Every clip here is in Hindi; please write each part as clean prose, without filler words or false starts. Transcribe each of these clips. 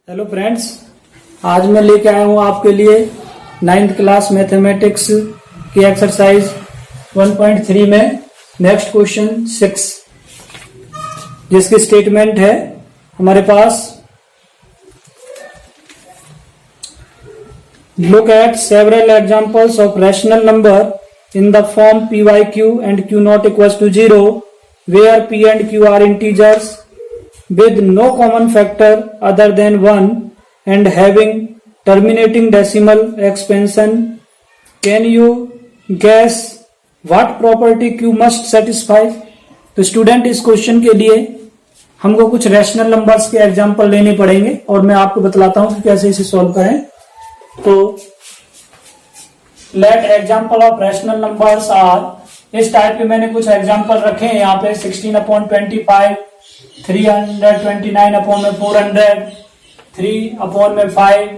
हेलो फ्रेंड्स, आज मैं लेके आया हूँ आपके लिए 9th क्लास मैथमेटिक्स की एक्सरसाइज 1.3 में नेक्स्ट क्वेश्चन 6, जिसकी स्टेटमेंट है हमारे पास। Look at several examples of rational number in the form p by q and q not equals to 0 where p and q are integers with no common factor other than 1 and having terminating decimal expansion. Can you guess what property q must satisfy? तो स्टूडेंट, इस क्वेश्चन के लिए हमको कुछ रैशनल नंबर्स के एग्जांपल लेने पड़ेंगे और मैं आपको बतलाता हूं कि कैसे इसे सॉल्व करें। तो let example of rational numbers are, इस टाइप के मैंने कुछ एग्जांपल रखे हैं यहाँ पे। 16/25, 329/400, 3/5,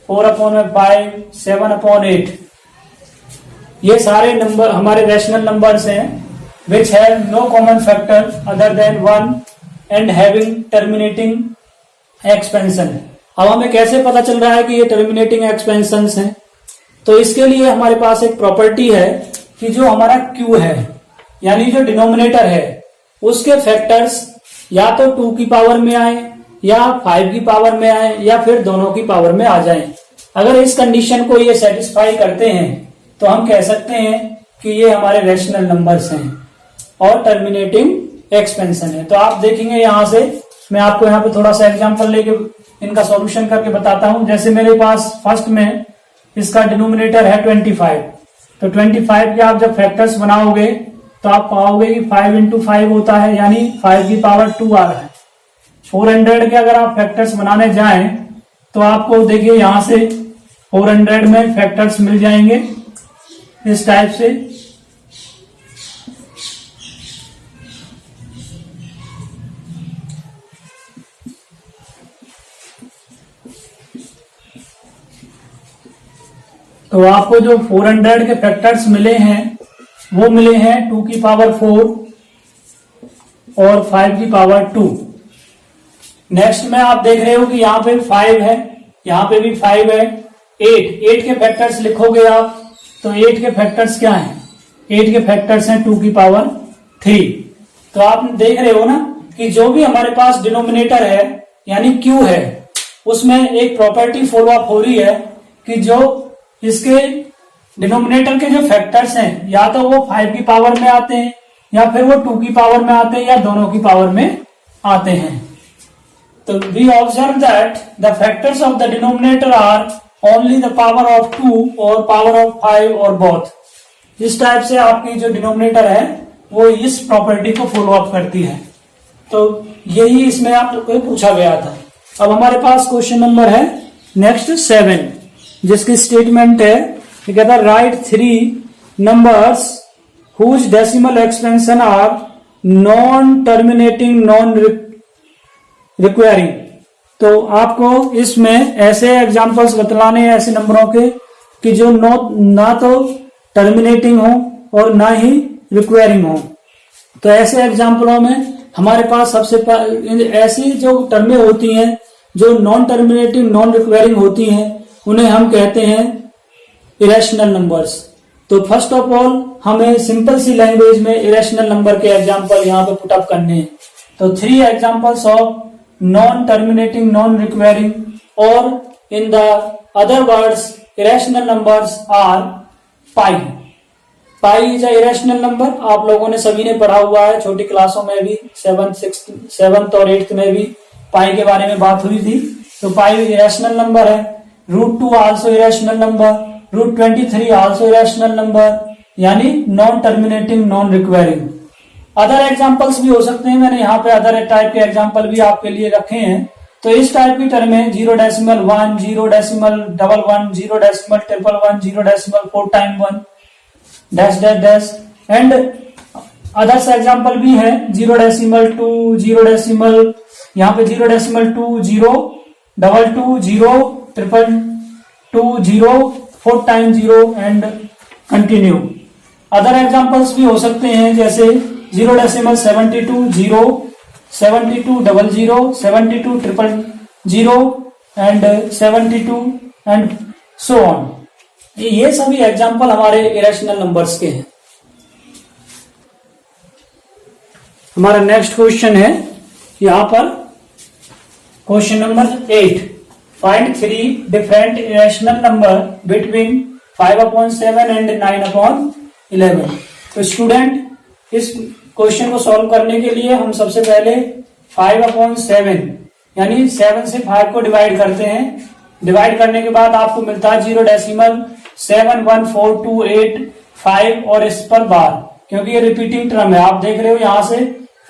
4/5, 7/8। ये सारे नंबर हमारे रैशनल नंबर्स हैं which have no common factor other than 1 and having terminating expansion. अब हमें कैसे पता चल रहा है कि ये टर्मिनेटिंग एक्सपेंशन हैं? तो इसके लिए हमारे पास एक प्रॉपर्टी है कि जो हमारा Q है, यानी जो डिनोमिनेटर है, उसके फैक्टर्स या तो 2 की पावर में आए या 5 की पावर में आए या फिर दोनों की पावर में आ जाएं। अगर इस कंडीशन को ये सेटिस्फाई करते हैं तो हम कह सकते हैं कि ये हमारे रैशनल नंबर्स हैं और टर्मिनेटिंग एक्सपेंशन है। तो आप देखेंगे यहां से, मैं आपको यहाँ पे थोड़ा सा एग्जांपल लेके इनका सॉल्यूशन करके बताता हूं। जैसे मेरे पास फर्स्ट में इसका डिनोमिनेटर है 25, तो 25 के आप जब फैक्टर्स बनाओगे तो आप पाओगे कि 5 into 5 होता है, यानी 5 की पावर 2 आ रहा है। 400 के अगर आप फैक्टर्स बनाने जाएं तो आपको देखिए यहां से 400 में फैक्टर्स मिल जाएंगे इस टाइप से। तो आपको जो 400 के फैक्टर्स मिले हैं वो मिले हैं 2 की पावर 4 और 5 की पावर 2। नेक्स्ट में आप देख रहे हो कि यहाँ पे 5 है, यहाँ पे भी 5 है। 8 के फैक्टर्स लिखोगे आप तो 8 के फैक्टर्स क्या हैं? 8 के फैक्टर्स हैं 2 की पावर 3। तो आप देख रहे हो ना कि जो भी हमारे पास डिनोमिनेटर है यानी Q है, उसमें एक प्रॉपर्टी फॉलो अप हो रही है कि जो इसके डिनोमिनेटर के जो फैक्टर्स हैं या तो वो 5 की पावर में आते हैं या फिर वो 2 की पावर में आते हैं या दोनों की पावर में आते हैं। तो we observe that the factors of the denominator are only the power of 2 और पावर ऑफ 5 और बोथ। इस टाइप से आपकी जो डिनोमिनेटर है वो इस प्रॉपर्टी को फॉलो अप करती है। तो यही इसमें आपको पूछा गया था। अब हमारे पास क्वेश्चन नंबर है नेक्स्ट 7, जिसकी स्टेटमेंट है, कहता है write 3 numbers whose decimal expansion are non terminating non recurring. तो आपको इसमें ऐसे एग्जांपल्स बतलाने हैं ऐसे नंबरों के कि जो ना तो टर्मिनेटिंग हो और ना ही रिक्वायरिंग हो। तो ऐसे एग्जांपलों में हमारे पास सबसे ऐसी जो टर्में होती हैं जो नॉन टर्मिनेटिंग नॉन रिक्वायरिंग होती हैं, उन्हें हम कहते हैं इरेशनल नंबर्स। तो फर्स्ट ऑफ ऑल हमें सिंपल सी लैंग्वेज में इरेशनल नंबर के एग्जांपल यहाँ पे पुटअप करने हैं। तो 3 examples of non terminating non recurring और in the other words irrational numbers are pi. Pi is a irrational number. आप लोगों ने सभी ने पढ़ा हुआ है, छोटी क्लासों में भी 7th और 8th में भी पाई के बारे में बात हुई थी। तो पाई इरेशनल नंबर है। √2 also irrational number, √23 also irrational number, यानी non terminating non recurring. Other examples भी हो सकते हैं, मैंने यहाँ पे अदर टाइप के एग्जांपल भी आपके लिए रखे हैं। तो इस टाइप की टर्म है 0.1, 0.11, 0.111, 0.4 time 1 dash dash dash and others example भी है 0.2, 0. यहाँ पे 0.2, 0, 22, 0, 222, 0, 4 time 0 and continue. Other examples भी हो सकते हैं जैसे 0.72, 0, 7200, 72 000, एंड 72 एंड सो ऑन। ये सभी एग्जाम्पल हमारे इरेशनल नंबर्स के हैं। हमारा नेक्स्ट क्वेश्चन है यहां पर question number 8, find 3 different irrational number between 5/7 and 9/11। तो स्टूडेंट इस क्वेश्चन को सॉल्व करने के लिए हम सबसे पहले 5/7 यानी 7 से 5 को डिवाइड करते हैं। डिवाइड करने के बाद आपको मिलता है 0.71428 और इस पर बार, क्योंकि ये रिपीटिंग टर्म है। आप देख रहे हो यहां से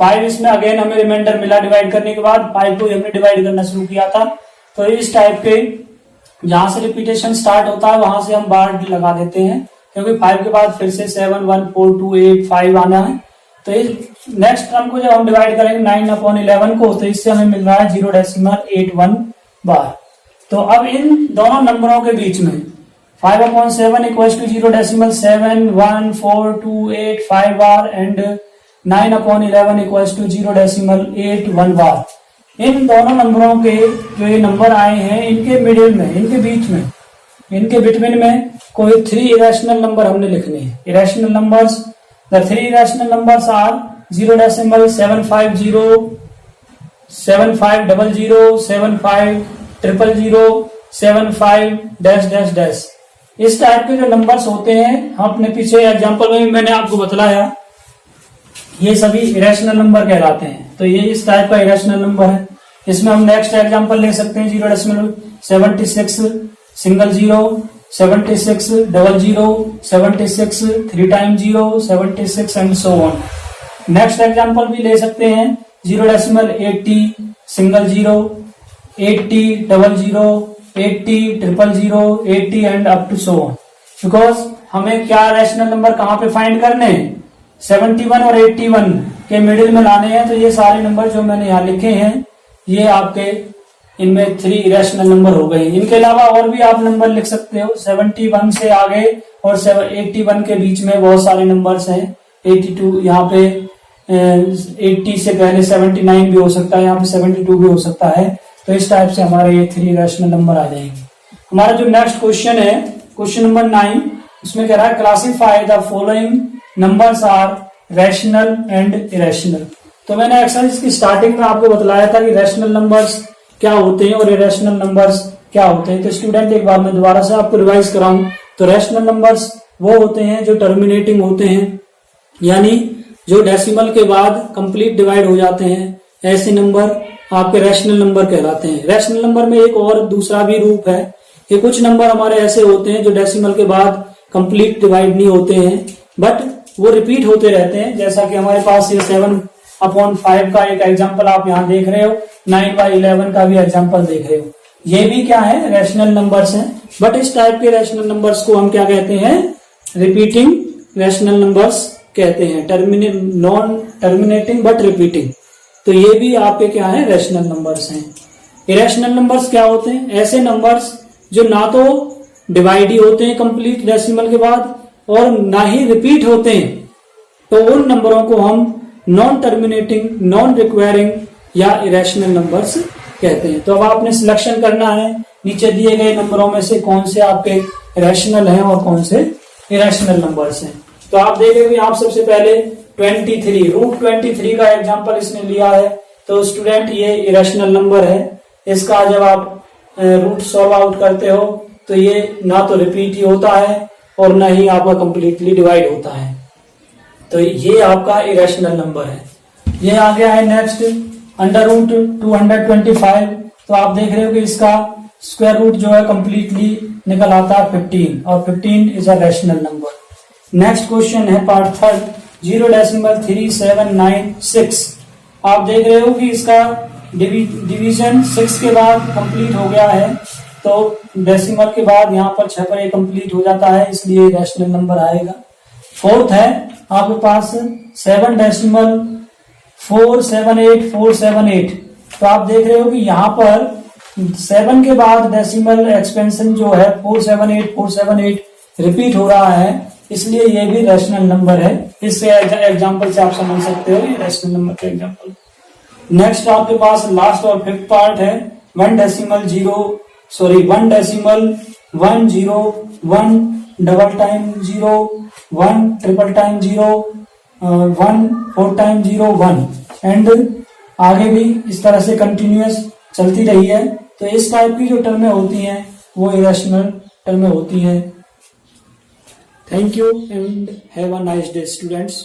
5 इसमें अगेन हमें रिमाइंडर मिला डिवाइड करने के बाद, 5 को हमने डिवाइड करना शुरू किया था। तो इस टाइप के जहां से रिपीटेशन स्टार्ट होता है वहां से हम बार लगा देते हैं, क्योंकि 5 के बाद फिर से 71428 आना है। तो इस नेक्स्ट टर्म को जब हम डिवाइड करेंगे 9/11 को, तो इससे हमें मिल रहा है 0.81 बार। तो अब इन दोनों नंबरों के बीच में 5/7 equals to 0.71428 bar and 9/11 equals to 0.81 bar. इन दोनों नंबरों के जो ये नंबर आए हैं इनके मिडिल में, इनके बीच में, इनके बिटवीन में कोई 3 इरेशनल नंबर हमने लिखने हैं। Irrational numbers, the 3 irrational numbers are 0.750 7500 7500 75 - इस टाइप के जो नंबर्स होते हैं, हम अपने पीछे एग्जांपल में मैंने आपको बतलाया, ये सभी इरेशनल नंबर कहलाते हैं। तो ये इस टाइप का इरेशनल नंबर है। इसमें हम नेक्स्ट एग्जांपल ले सकते हैं 0.76 single 0 76 double 0 76 3 time 0 76 and so on. Next example भी ले सकते हैं 0.80 single 0 80 double 0 80 triple 0 80 and up to so on. Because हमें क्या रैशनल नंबर कहां पे फाइंड करने हैं, 71 और 81 के मिडिल में लाने हैं। तो ये सारे नंबर जो मैंने यहाँ लिखे हैं ये आपके इनमें 3 इरेशनल नंबर हो गए। इनके अलावा और भी आप नंबर लिख सकते हो, 71 से आगे और 81 के बीच में बहुत सारे नंबर्स हैं। 82 यहाँ पे 80 से पहले 79 भी हो सकता है, यहाँ पे 72 भी हो सकता है। तो इस टाइप से हमारे ये 3 इरेशनल नंबर आ जाएंगे। हमारा जो नेक्स्ट क्वेश्चन है क्वेश्चन नंबर 9, उसमें कह रहा है classify the following numbers are rational and irrational. तो मैंने एक्सरसाइज की स्टार्टिंग में आपको बतलाया था कि रैशनल नंबर्स क्या होते हैं और इरेशनल नंबर्स क्या होते हैं। तो स्टूडेंट एक बार मैं दोबारा से आपको रिवाइज कराऊं तो रैशनल नंबर्स वो होते हैं जो टर्मिनेटिंग होते हैं, यानी जो डेसिमल के बाद कंप्लीट डिवाइड हो जाते हैं, ऐसे नंबर आपके रैशनल नंबर कहलाते हैं। रैशनल नंबर में एक और दूसरा भी रूप है कि कुछ नंबर हमारे ऐसे होते हैं जो डेसिमल के बाद कंप्लीट डिवाइड नहीं होते हैं, बट वो रिपीट होते रहते हैं। जैसा कि हमारे पास ये 7/5 का एक एग्जांपल आप यहाँ देख रहे हो, 9/11 का भी एग्जांपल देख रहे हो। ये भी क्या है, रैशनल नंबर्स हैं। बट इस टाइप के रैशनल नंबर्स को हम क्या कहते हैं, रिपीटिंग रैशनल नंबर्स कहते हैं, नॉन टर्मिनेटिंग बट रिपीटिंग। तो ये भी आपके क्या है, रैशनल नंबर्स हैं। इरेशनल नंबर्स क्या होते हैं, ऐसे नंबर्स जो ना तो डिवाइड ही होते हैं कंप्लीट डेसिमल के बाद और ना ही रिपीट होते हैं। तो उन नंबरों को हम नॉन टर्मिनेटिंग, नॉन रिक्वायरिंग या इरेशनल नंबर्स कहते हैं। तो अब आपने सिलेक्शन करना है नीचे दिए गए नंबरों में से कौन से आपके रैशनल हैं और कौन से इरेशनल नंबर्स हैं। तो आप देखेंगे आप सबसे पहले 23 √23 का एग्जांपल इसने लिया है। तो स्टूडेंट ये इरेशनल नंबर है। इसका जब आप रूट सॉल्व आउट करते हो तो ये ना तो रिपीट ही होता है और ना ही आपका कंप्लीटली डिवाइड होता है। तो ये आपका इरेशनल नंबर है। ये आ गया है नेक्स्ट √225। तो आप देख रहे हो कि इसका स्क्वायर रूट जो है कंप्लीटली निकल आता है 15 और 15 is a rational number. Next question है पार्ट 3 0.3796। आप देख रहे हो कि इसका डिवीजन 6 के बाद कंप्लीट हो गया है। तो डेसिमल के बाद यहाँ पर 6 पर कंप्लीट हो जाता है, इसलिए रैशनल नंबर आएगा। फोर्थ है आपके पास 7.478478। तो आप देख रहे हो कि यहाँ पर 7 के बाद डेसिमल एक्सपेंशन जो है 478478 रिपीट हो रहा है, इसलिए ये भी रैशनल नंबर है। इससे एग्जांपल से आप समझ सकते हो ये रैशनल नंबर का एग्जांपल। नेक्स्ट आपके पास लास्ट और 5th पार्ट है 1.0 double time 0 1 triple time 0 1 4 time 0 1 and आगे भी इस तरह से कंटिन्यूअस चलती रही है। तो इस टाइप की जो टर्में होती हैं वो इरेशनल टर्में होती हैं। Thank you and have a nice day students.